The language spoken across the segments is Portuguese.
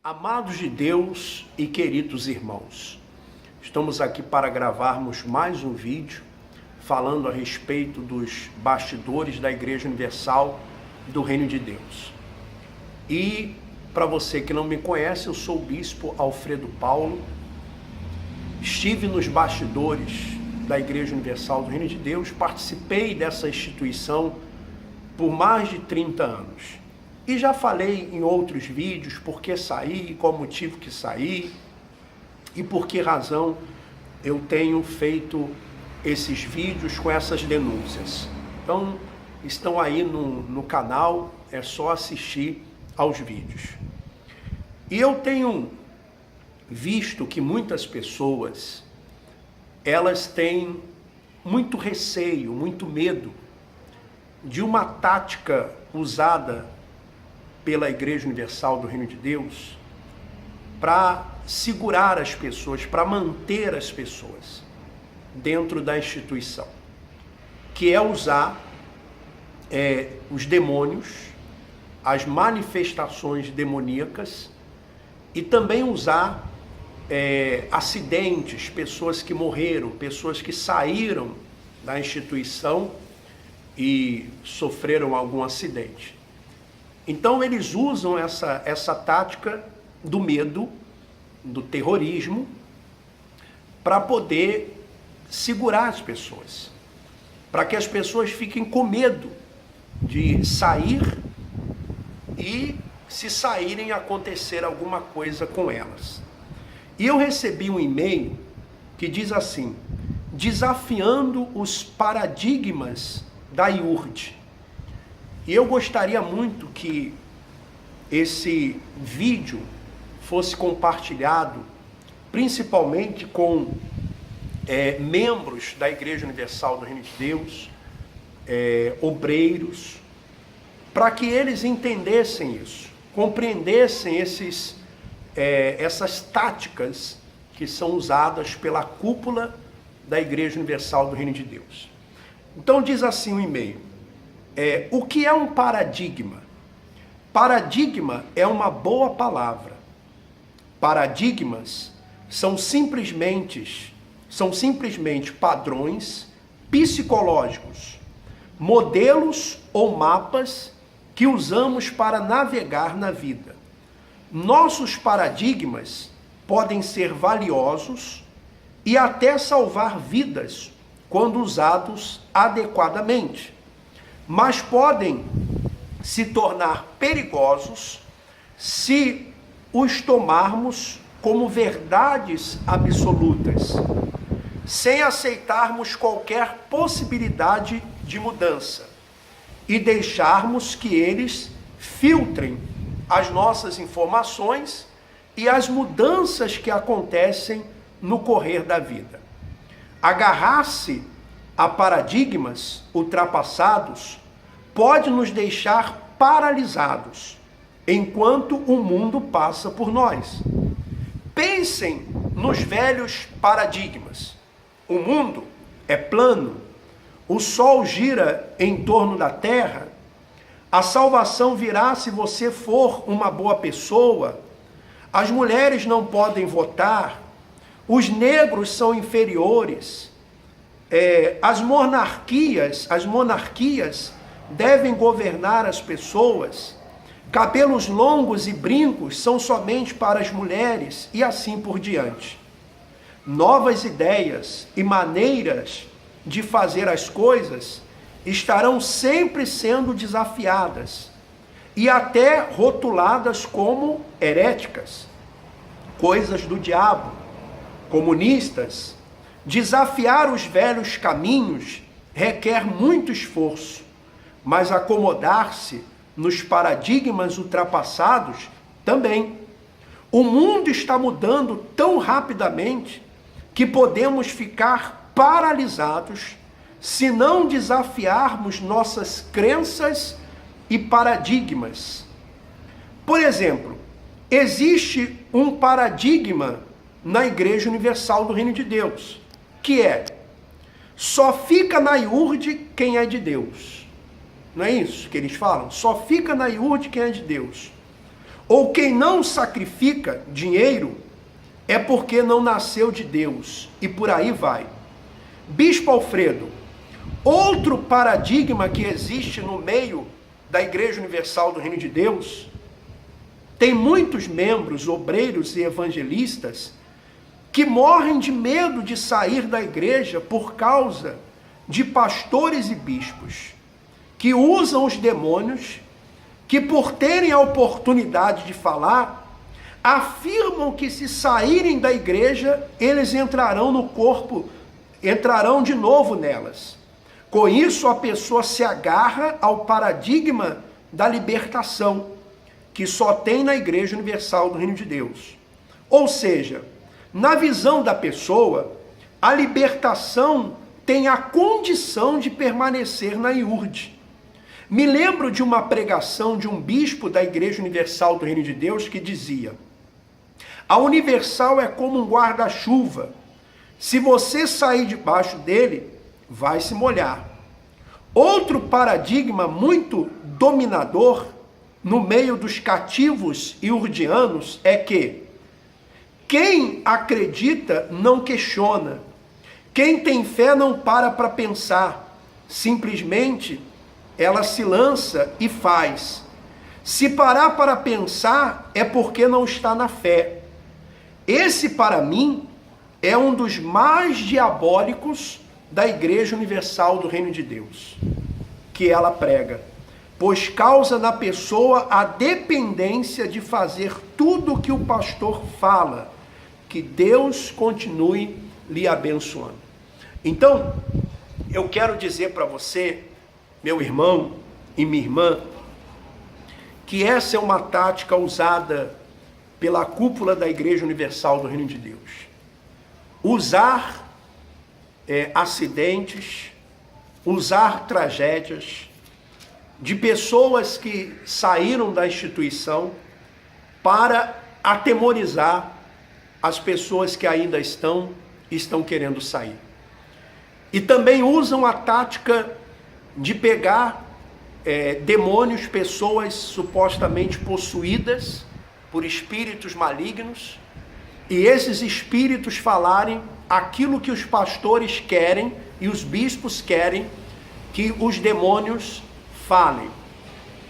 Amados de Deus e queridos irmãos, estamos aqui para gravarmos mais um vídeo falando a respeito dos bastidores da Igreja Universal do Reino de Deus. E para você que não me conhece, eu sou o Bispo Alfredo Paulo, estive nos bastidores da Igreja Universal do Reino de Deus, participei dessa instituição por mais de 30 anos. E já falei em outros vídeos por que saí, qual motivo que saí e por que razão eu tenho feito esses vídeos com essas denúncias. Então, estão aí no canal, é só assistir aos vídeos. E eu tenho visto que muitas pessoas, elas têm muito receio, muito medo de uma tática usada pela Igreja Universal do Reino de Deus para segurar as pessoas, para manter as pessoas dentro da instituição, que é usar os demônios, as manifestações demoníacas e também usar acidentes, pessoas que morreram, pessoas que saíram da instituição e sofreram algum acidente. Então eles usam essa tática do medo, do terrorismo, para poder segurar as pessoas, para que as pessoas fiquem com medo de sair e, se saírem, acontecer alguma coisa com elas. E eu recebi um e-mail que diz assim: desafiando os paradigmas da IURD. E eu gostaria muito que esse vídeo fosse compartilhado, principalmente com membros da Igreja Universal do Reino de Deus, obreiros, para que eles entendessem isso, compreendessem essas táticas que são usadas pela cúpula da Igreja Universal do Reino de Deus. Então diz assim o e-mail: o que é um paradigma? Paradigma é uma boa palavra. Paradigmas são simplesmente padrões psicológicos, modelos ou mapas que usamos para navegar na vida. Nossos paradigmas podem ser valiosos e até salvar vidas quando usados adequadamente, mas podem se tornar perigosos se os tomarmos como verdades absolutas, sem aceitarmos qualquer possibilidade de mudança e deixarmos que eles filtrem as nossas informações e as mudanças que acontecem no correr da vida. Agarrar-se a paradigmas ultrapassados pode nos deixar paralisados enquanto o mundo passa por nós. Pensem nos velhos paradigmas. O mundo é plano, o sol gira em torno da terra, a salvação virá se você for uma boa pessoa, as mulheres não podem votar, os negros são inferiores, as monarquias devem governar as pessoas, cabelos longos e brincos são somente para as mulheres e assim por diante. Novas ideias e maneiras de fazer as coisas estarão sempre sendo desafiadas e até rotuladas como heréticas, coisas do diabo, comunistas. Desafiar os velhos caminhos requer muito esforço, mas acomodar-se nos paradigmas ultrapassados também. O mundo está mudando tão rapidamente que podemos ficar paralisados se não desafiarmos nossas crenças e paradigmas. Por exemplo, existe um paradigma na Igreja Universal do Reino de Deus, que é: só fica na IURD quem é de Deus. Não é isso que eles falam? Só fica na IURD quem é de Deus. ou quem não sacrifica dinheiro é porque não nasceu de Deus, e por aí vai. Bispo Alfredo, outro paradigma que existe no meio da Igreja Universal do Reino de Deus, tem muitos membros, obreiros e evangelistas que morrem de medo de sair da igreja por causa de pastores e bispos que usam os demônios, que por terem a oportunidade de falar, afirmam que se saírem da igreja, eles entrarão no corpo, entrarão de novo nelas. Com isso, a pessoa se agarra ao paradigma da libertação, que só tem na Igreja Universal do Reino de Deus. Ou seja, na visão da pessoa, a libertação tem a condição de permanecer na iurde. Me lembro de uma pregação de um bispo da Igreja Universal do Reino de Deus que dizia: a Universal é como um guarda-chuva. Se você sair debaixo dele, vai se molhar. Outro paradigma muito dominador no meio dos cativos iurdianos é que quem acredita não questiona. Quem tem fé não para pensar. Simplesmente ela se lança e faz. Se parar para pensar é porque não está na fé. Esse, para mim, é um dos mais diabólicos da Igreja Universal do Reino de Deus, que ela prega, pois causa na pessoa a dependência de fazer tudo o que o pastor fala. Que Deus continue lhe abençoando. Então, eu quero dizer para você, meu irmão e minha irmã, que essa é uma tática usada pela cúpula da Igreja Universal do Reino de Deus. Usar acidentes, usar tragédias de pessoas que saíram da instituição para atemorizar as pessoas que ainda estão querendo sair. E também usam a tática de pegar demônios, pessoas supostamente possuídas por espíritos malignos, e esses espíritos falarem aquilo que os pastores querem e os bispos querem que os demônios falem.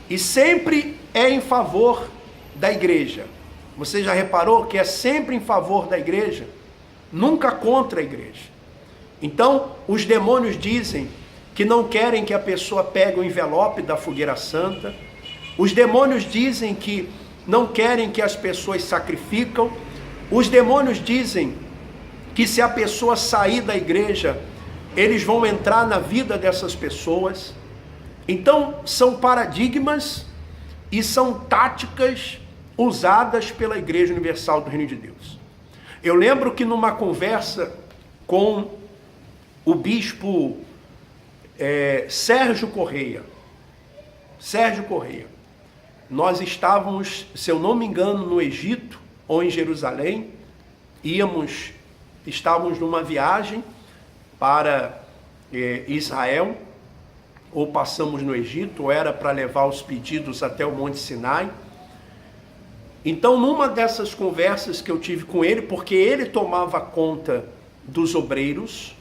E sempre é em favor da igreja. Você já reparou que é sempre em favor da igreja? Nunca contra a igreja. Então, os demônios dizem que não querem que a pessoa pegue o envelope da fogueira santa. Os demônios dizem que não querem que as pessoas sacrificam. Os demônios dizem que se a pessoa sair da igreja, eles vão entrar na vida dessas pessoas. Então, são paradigmas e são táticas usadas pela Igreja Universal do Reino de Deus. Eu lembro que numa conversa com o bispo Sérgio Correia, nós estávamos, se eu não me engano, no Egito ou em Jerusalém, estávamos numa viagem para Israel, ou passamos no Egito, ou era para levar os pedidos até o Monte Sinai. Então, numa dessas conversas que eu tive com ele, porque ele tomava conta dos obreiros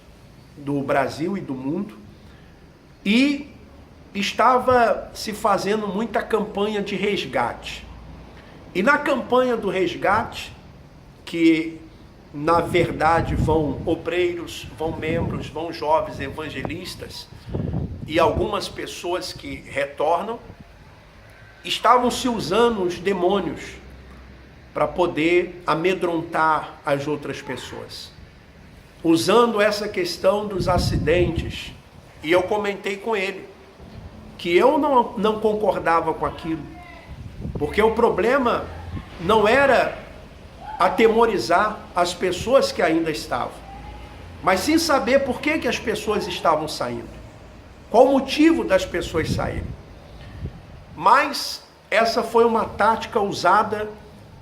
do Brasil e do mundo, e estava se fazendo muita campanha de resgate. E na campanha do resgate, que na verdade vão obreiros, vão membros, vão jovens evangelistas e algumas pessoas que retornam, estavam se usando os demônios para poder amedrontar as outras pessoas, usando essa questão dos acidentes. E eu comentei com ele que eu não concordava com aquilo, porque o problema não era atemorizar as pessoas que ainda estavam, mas sim saber por que as pessoas estavam saindo, qual o motivo das pessoas saírem. Mas essa foi uma tática usada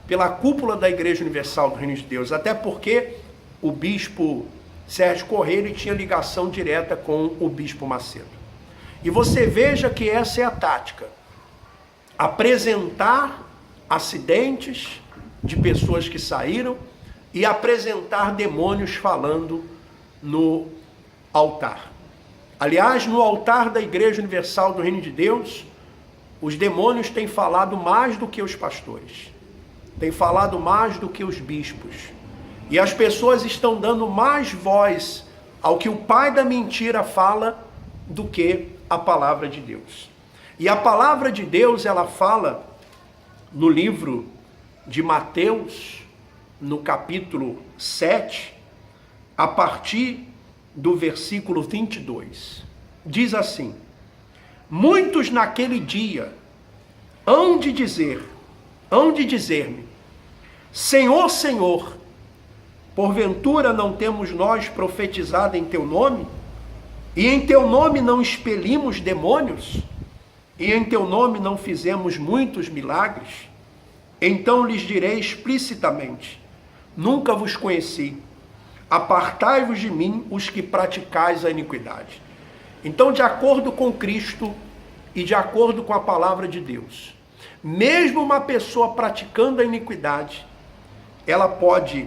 pela cúpula da Igreja Universal do Reino de Deus, até porque o bispo Sérgio Correia, ele tinha ligação direta com o bispo Macedo. E você veja que essa é a tática: apresentar acidentes de pessoas que saíram e apresentar demônios falando no altar. Aliás, no altar da Igreja Universal do Reino de Deus, os demônios têm falado mais do que os pastores, têm falado mais do que os bispos. E as pessoas estão dando mais voz ao que o pai da mentira fala do que a palavra de Deus. E a palavra de Deus, ela fala no livro de Mateus, no capítulo 7, a partir do versículo 22. Diz assim: muitos naquele dia hão de dizer-me, Senhor, Senhor, porventura não temos nós profetizado em teu nome? E em teu nome não expelimos demônios? E em teu nome não fizemos muitos milagres? Então lhes direi explicitamente: nunca vos conheci. Apartai-vos de mim, os que praticais a iniquidade. Então, de acordo com Cristo e de acordo com a palavra de Deus, mesmo uma pessoa praticando a iniquidade, ela pode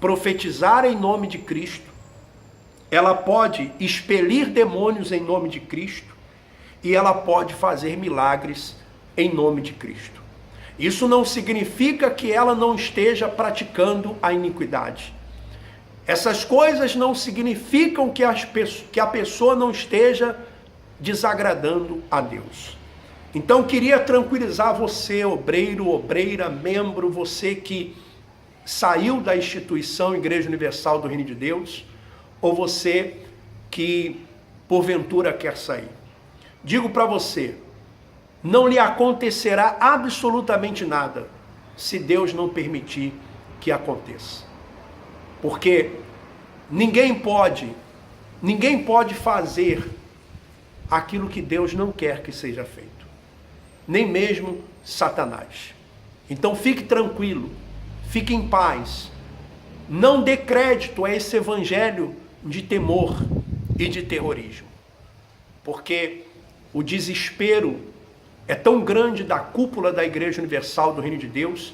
profetizar em nome de Cristo, ela pode expelir demônios em nome de Cristo e ela pode fazer milagres em nome de Cristo. Isso não significa que ela não esteja praticando a iniquidade. Essas coisas não significam que a pessoa não esteja desagradando a Deus. Então, queria tranquilizar você, obreiro, obreira, membro, você que saiu da instituição Igreja Universal do Reino de Deus, ou você que porventura quer sair. Digo para você, não lhe acontecerá absolutamente nada se Deus não permitir que aconteça. Porque ninguém pode fazer aquilo que Deus não quer que seja feito. Nem mesmo Satanás. Então fique tranquilo, fique em paz. Não dê crédito a esse evangelho de temor e de terrorismo. Porque o desespero é tão grande da cúpula da Igreja Universal do Reino de Deus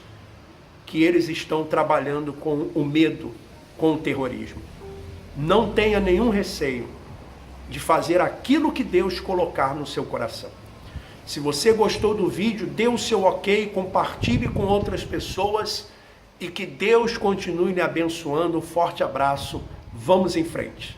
que eles estão trabalhando com o medo, com o terrorismo. Não tenha nenhum receio de fazer aquilo que Deus colocar no seu coração. Se você gostou do vídeo, dê o seu ok, compartilhe com outras pessoas e que Deus continue lhe abençoando. Um forte abraço, vamos em frente.